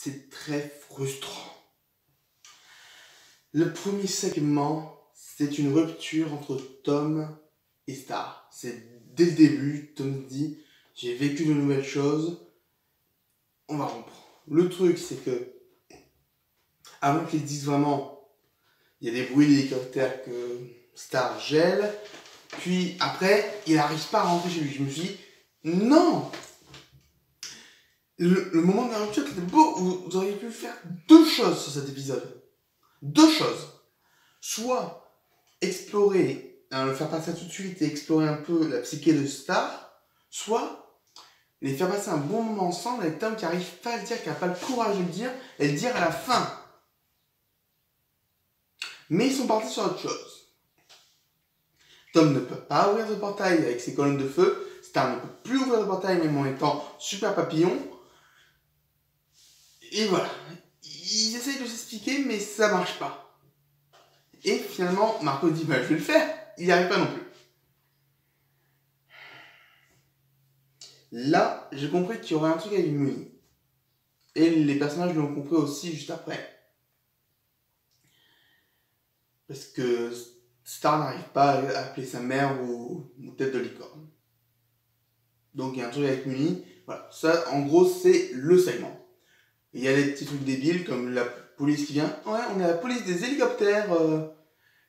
c'est très frustrant. Le premier segment, c'est une rupture entre Tom et Star. C'est dès le début, Tom dit « J'ai vécu de nouvelles choses, on va rompre ». Le truc, c'est que, avant qu'ils disent vraiment, il y a des bruits d'hélicoptère que Star gèle, puis après, il n'arrive pas à rentrer chez lui. Je me suis dit « Non !» Le moment de la rupture était beau, vous auriez pu faire deux choses sur cet épisode. Deux choses. Soit explorer, le faire passer tout de suite et explorer un peu la psyché de Star, soit les faire passer un bon moment ensemble avec Tom qui n'arrive pas à le dire, qui n'a pas le courage de le dire, et le dire à la fin. Mais ils sont partis sur autre chose. Tom ne peut pas ouvrir de portail avec ses colonnes de feu, Star ne peut plus ouvrir de portail même en étant super papillon. Et voilà, ils essayent de s'expliquer, mais ça marche pas. Et finalement, Marco dit bah, je vais le faire. Il n'y arrive pas non plus. Là, j'ai compris qu'il y aurait un truc avec Muni. Et les personnages l'ont compris aussi juste après. Parce que Star n'arrive pas à appeler sa mère ou tête de licorne. Donc il y a un truc avec Muni. Voilà, ça en gros c'est le segment. Il y a des petits trucs débiles comme la police qui vient. Ouais, on est la police des hélicoptères.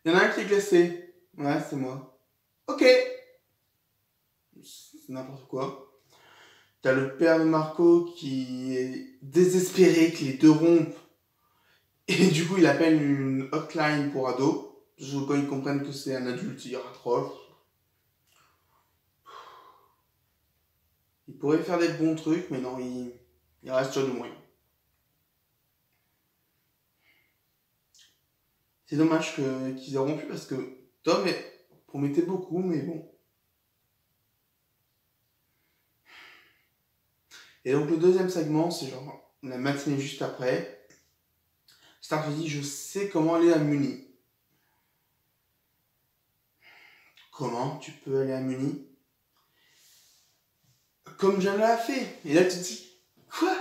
Il y en a un qui est glacé. Ouais, c'est moi. Ok. C'est n'importe quoi. T'as le père de Marco qui est désespéré que les deux rompent. Et du coup, il appelle une hotline pour ados. Parce que quand ils comprennent que c'est un adulte, ils raccrochent. Il pourrait faire des bons trucs, mais non, il reste sur du moyen. C'est dommage qu'ils aient rompu parce que Tom promettait beaucoup, mais bon. Et donc le deuxième segment, c'est genre la matinée juste après. Star se dit, je sais comment aller à Muni. Comment tu peux aller à Muni? Comme Jana l'a fait. Et là tu te dis, quoi?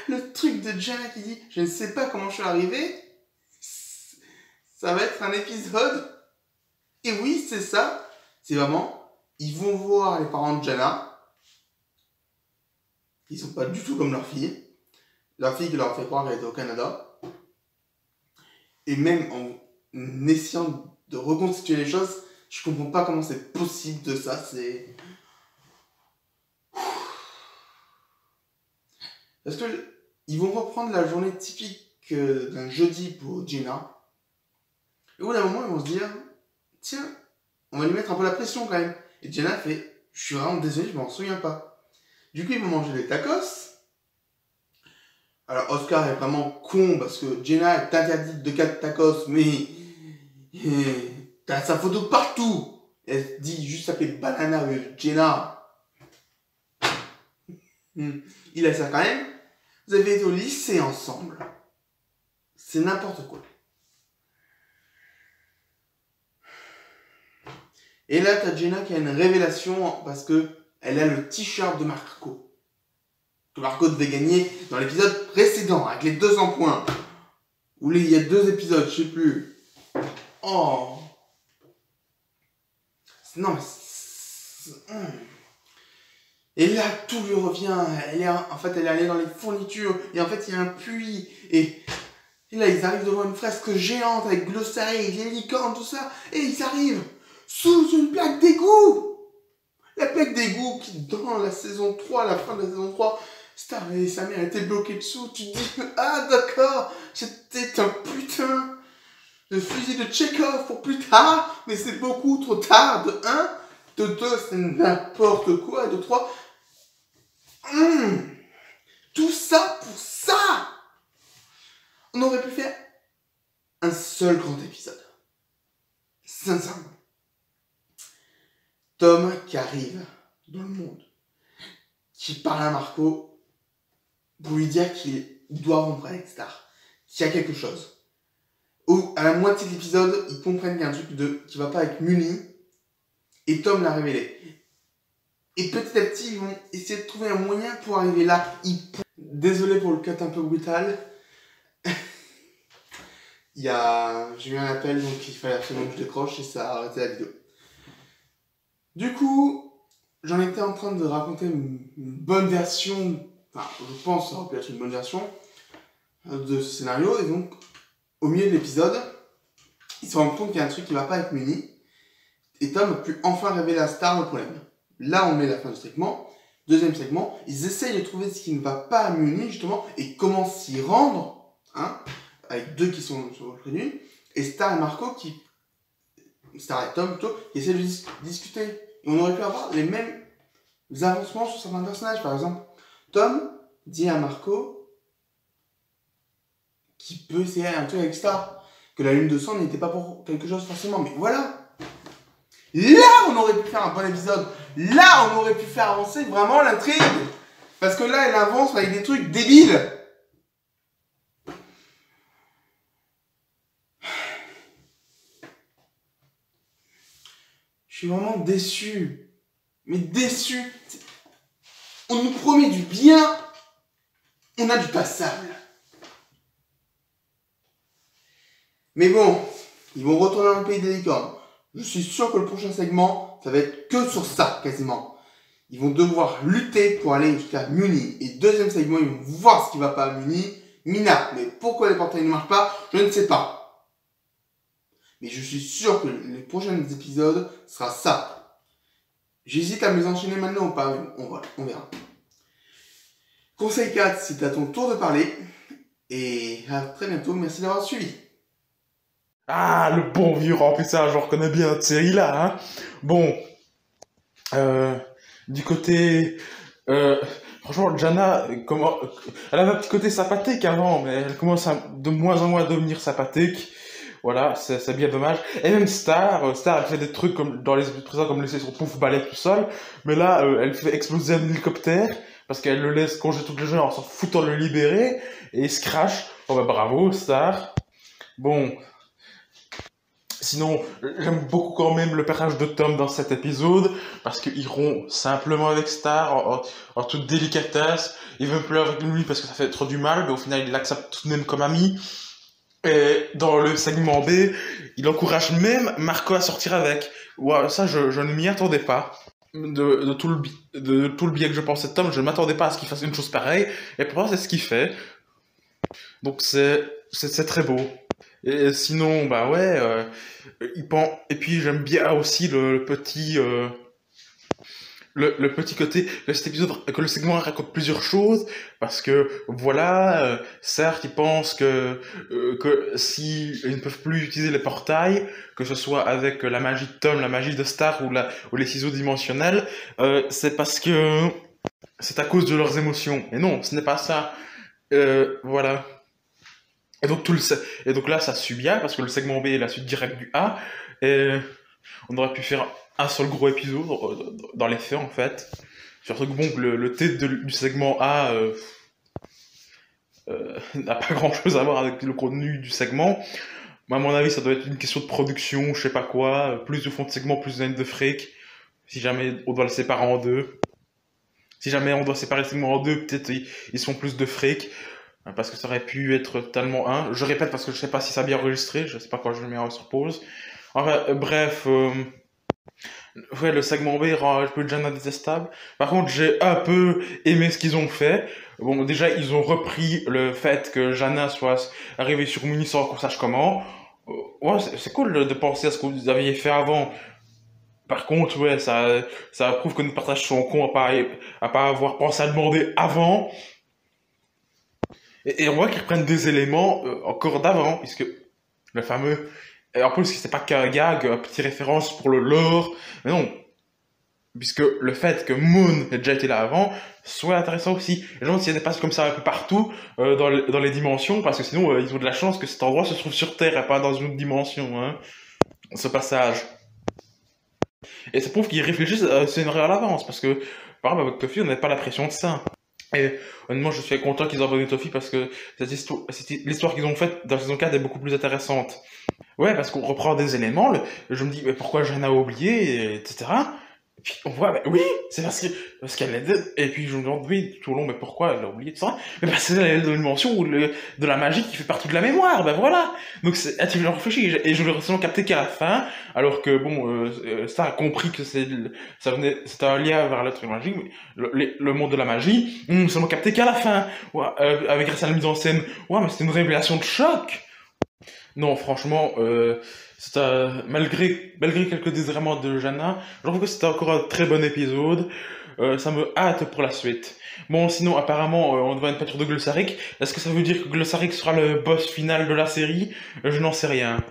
Le truc de Jana qui dit, je ne sais pas comment je suis arrivé. Ça va être un épisode. Et oui, c'est ça. C'est vraiment, ils vont voir les parents de Jana. Ils sont pas du tout comme leur fille. Leur fille qui leur a fait croire qu'elle était au Canada. Et même en essayant de reconstituer les choses, je comprends pas comment c'est possible de ça. C'est... Parce que ils vont reprendre la journée typique d'un jeudi pour Gina. Et au bout d'un moment, ils vont se dire, tiens, on va lui mettre un peu la pression quand même. Et Gina fait, je suis vraiment désolé, je m'en souviens pas. Du coup, ils vont manger des tacos. Alors, Oscar est vraiment con parce que Jenna est interdite de 4 tacos, mais t'as sa photo partout. Elle dit juste s'appeler Banana avec Jenna. Il a ça quand même. Vous avez été au lycée ensemble. C'est n'importe quoi. Et là, t'as Jenna qui a une révélation parce que elle a le t-shirt de Marco. Que Marco devait gagner dans l'épisode précédent, avec les 200 points. Ou il y a 2 épisodes, je sais plus. Oh. Non, mais... Et là, tout lui revient. En fait, elle est allée dans les fournitures. Et en fait, il y a un puits. Et là, ils arrivent devant une fresque géante avec glossaire, les licornes, tout ça. Et ils arrivent sous une plaque d'égout. La plaque d'égout qui, dans la saison 3, la fin de la saison 3, Star et sa mère étaient bloquées dessous. Tu te dis, ah d'accord, c'était un putain de fusil de Tchekhov pour plus tard, mais c'est beaucoup trop tard. De 1, de 2, c'est n'importe quoi. Et de 3, tout ça pour ça. On aurait pu faire un seul grand épisode. Sincèrement. Tom qui arrive dans le monde, qui parle à Marco pour lui dire qu'il doit rompre avec Star, qu'il y a quelque chose. Ou à la moitié de l'épisode, ils comprennent qu'il y a un truc qui va pas avec Muni, et Tom l'a révélé. Et petit à petit, ils vont essayer de trouver un moyen pour arriver là. désolé pour le cut un peu brutal. J'ai eu un appel, donc il fallait absolument que je décroche et ça a arrêté la vidéo. Du coup, j'en étais en train de raconter une bonne version, enfin, je pense que ça aurait pu être une bonne version de ce scénario, et donc, au milieu de l'épisode, ils se rendent compte qu'il y a un truc qui va pas avec Muni, et Tom a pu enfin révéler à Star le problème. Là, on met la fin du segment. Deuxième segment, ils essayent de trouver ce qui ne va pas à Muni, justement, et comment s'y rendre, hein, avec deux qui sont prévenus, et Star et Marco Star et Tom plutôt, qui essaient de discuter. Et on aurait pu avoir les mêmes avancements sur certains personnages. Par exemple, Tom dit à Marco qu'il peut essayer un truc avec Star, que la lune de sang n'était pas pour quelque chose forcément, mais voilà. Là, on aurait pu faire un bon épisode. Là, on aurait pu faire avancer vraiment l'intrigue. Parce que là, elle avance avec des trucs débiles. Je suis vraiment déçu. Mais déçu. On nous promet du bien. On a du passable. Mais bon, ils vont retourner dans le pays des licornes. Je suis sûr que le prochain segment, ça va être que sur ça, quasiment. Ils vont devoir lutter pour aller jusqu'à Muni. Et deuxième segment, ils vont voir ce qui va pas à Muni. Mina, mais pourquoi les portails ne marchent pas, je ne sais pas. Mais je suis sûr que les prochains épisodes sera ça. J'hésite à me les enchaîner maintenant ou pas, mais on verra. Conseil 4, c'est à ton tour de parler. Et à très bientôt, merci d'avoir suivi. Ah, le bon vieux remplissage, je reconnais bien cette série-là, hein. Bon, du côté... franchement, Jana, elle avait un petit côté sympathique avant, mais elle commence de moins en moins à devenir sympathique. Voilà, c'est bien dommage. Et même Star, elle fait des trucs comme dans les épisodes précédents, comme laisser son pouf balai tout seul. Mais là, elle fait exploser un hélicoptère, parce qu'elle le laisse congé toutes les gens en s'en foutant de le libérer, et il se crache. Oh bah bravo, Star. Bon... Sinon, j'aime beaucoup quand même le personnage de Tom dans cet épisode, parce qu'il rompt simplement avec Star, en toute délicatesse. Il veut plus avec lui parce que ça fait trop du mal, mais au final, il l'accepte tout de même comme ami. Et dans le segment B, il encourage même Marco à sortir avec. Ouais, ça, je ne m'y attendais pas. De tout le bien que je pensais de Tom, je ne m'attendais pas à ce qu'il fasse une chose pareille, et pourtant, c'est ce qu'il fait. Donc, c'est très beau. Et sinon, bah ouais, et puis j'aime bien aussi le petit côté de cet épisode, que le segment raconte plusieurs choses, parce que voilà, certes ils pensent que si ils ne peuvent plus utiliser les portails, que ce soit avec la magie de Tom, la magie de Star ou les ciseaux dimensionnels, c'est parce que c'est à cause de leurs émotions. Et non, ce n'est pas ça. Voilà. Et donc là, ça suit bien, parce que le segment B est la suite directe du A, et on aurait pu faire un seul gros épisode dans les faits, en fait. Surtout que bon, le titre du segment A n'a pas grand chose à voir avec le contenu du segment. Mais à mon avis, ça doit être une question de production, je sais pas quoi. Plus de fonds de segment, plus de fric. Si jamais on doit le séparer en deux. Si jamais on doit séparer le segment en deux, peut-être ils sont plus de fric. Parce que ça aurait pu être tellement un. Je répète parce que je sais pas si ça a bien enregistré, je sais pas quand je le mets sur pause. Enfin, bref, ouais, le segment B rend un peu Jana détestable. Par contre, j'ai un peu aimé ce qu'ils ont fait. Bon, déjà, ils ont repris le fait que Jana soit arrivée sur Muni sans qu'on sache comment. Ouais, c'est cool de penser à ce que vous aviez fait avant. Par contre, ouais, ça prouve que nos partages sont cons à pas avoir pensé à demander avant. Et on voit qu'ils reprennent des éléments encore d'avant, puisque le fameux... En plus, c'est pas qu'un gag, une petite référence pour le lore, mais non. Puisque le fait que Moon ait déjà été là avant, soit intéressant aussi. Et je me demande s'il y a des passages comme ça un peu partout dans les dimensions, parce que sinon, ils ont de la chance que cet endroit se trouve sur Terre et pas dans une autre dimension, hein, ce passage. Et ça prouve qu'ils réfléchissent à un scénario à l'avance, parce que, par exemple, avec Toffee, on n'avait pas la pression de ça. Et honnêtement, je suis content qu'ils aient abonné Toffee parce que l'histoire qu'ils ont faite dans la saison 4 est beaucoup plus intéressante. Ouais, parce qu'on reprend des éléments, je me dis, mais pourquoi j'en ai oublié, etc. Puis on voit, bah, oui, c'est parce qu'elle est dead. Et puis je me demande, oui, tout au long, mais pourquoi elle a oublié tout ça? Mais parce que c'est la dimension de la magie qui fait partie de la mémoire, ben voilà. Donc ah, tu réfléchis, et je l'ai récemment capté qu'à la fin, alors que bon, ça a compris que c'était un lien vers l'être magique, mais le monde de la magie, on seulement capté qu'à la fin, ouais, avec grâce à la mise en scène. Ouais, mais c'était une révélation de choc. Non, franchement, malgré quelques désagréments de Jana, je trouve que c'était encore un très bon épisode. Ça me hâte pour la suite. Bon, sinon, apparemment, on devrait une peinture de Glossarik. Est-ce que ça veut dire que Glossarik sera le boss final de la série? Je n'en sais rien.